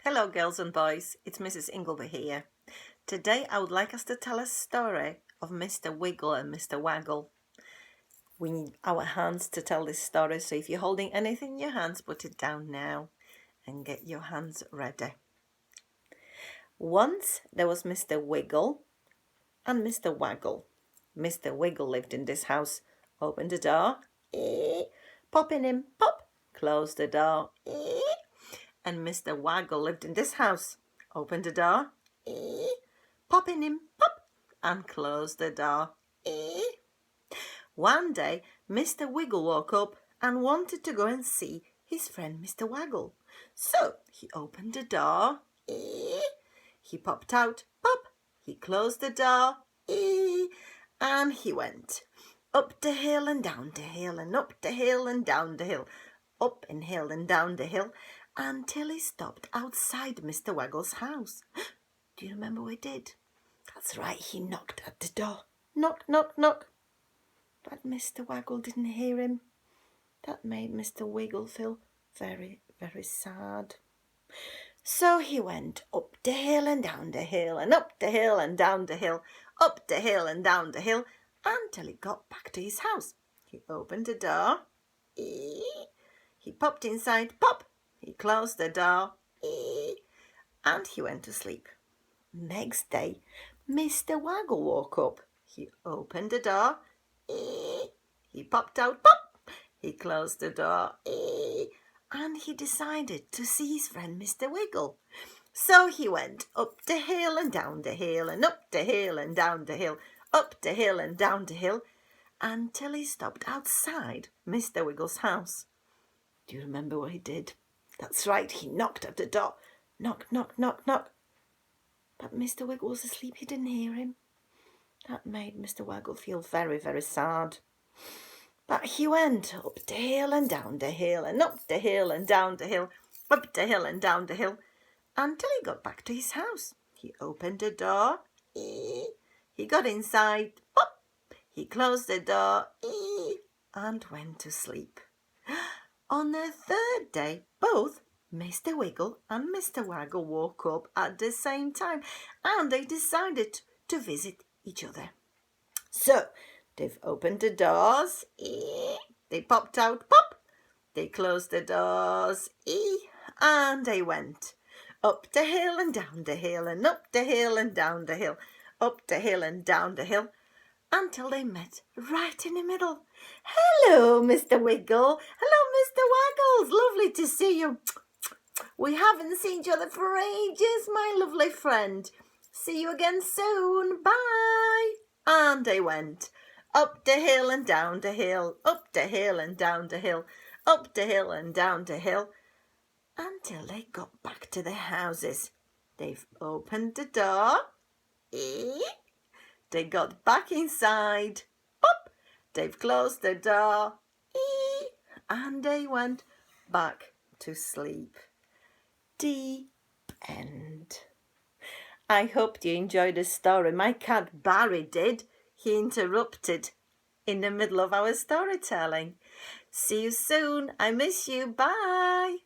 Hello girls and boys, it's Mrs Ingleby here. Today I would like us to tell a story of Mr Wiggle and Mr Waggle. We need our hands to tell this story, so if you're holding anything in your hands, put it down now and get your hands ready. Once there was Mr Wiggle and Mr Waggle. Mr Wiggle lived in this house. Open the door, pop in him, pop, close the door, and Mr Waggle lived in this house. Open the door, pop in him, pop, and close the door. One day, Mr Wiggle woke up and wanted to go and see his friend Mr Waggle. So he opened the door, he popped out, pop, he closed the door, and he went up the hill and down the hill and up the hill and down the hill, up and hill and down the hill, until he stopped outside Mr Waggle's house. Do you remember what he did? That's right, he knocked at the door. Knock, knock, knock. But Mr Waggle didn't hear him. That made Mr Wiggle feel very, very sad. So he went up the hill and down the hill and up the hill and down the hill, up the hill and down the hill, until he got back to his house. He opened the door. He popped inside, pop. He closed the door, and he went to sleep. Next day, Mr Waggle woke up. He opened the door, he popped out, pop. He closed the door, and he decided to see his friend Mr Wiggle. So he went up the hill and down the hill and up the hill and down the hill, up the hill and down the hill, until he stopped outside Mr Wiggle's house. Do you remember what he did? That's right, he knocked at the door. Knock, knock, knock, knock. But Mr Wiggle was asleep, he didn't hear him. That made Mr Waggle feel very, very sad. But he went up the hill and down the hill and up the hill and down the hill, up the hill and down the hill, until he got back to his house. He opened the door, he got inside, pop, he closed the door, and went to sleep. On the third day, both Mr Wiggle and Mr Waggle woke up at the same time, and they decided to visit each other. So they've opened the doors, they popped out, pop, they closed the doors, and they went up the hill and down the hill and up the hill and down the hill, up the hill and down the hill, until they met right in the middle. Hello, Mr Wiggle. Hello, Mr Waggles. Lovely to see you. We haven't seen each other for ages, my lovely friend. See you again soon. Bye. And they went up the hill and down the hill, up the hill and down the hill, up the hill and down the hill, until they got back to their houses. They've opened the door. They got back inside, pop, they've closed the door, and they went back to sleep. The end. I hope you enjoyed the story. My cat Barry did. He interrupted in the middle of our storytelling. See you soon. I miss you. Bye.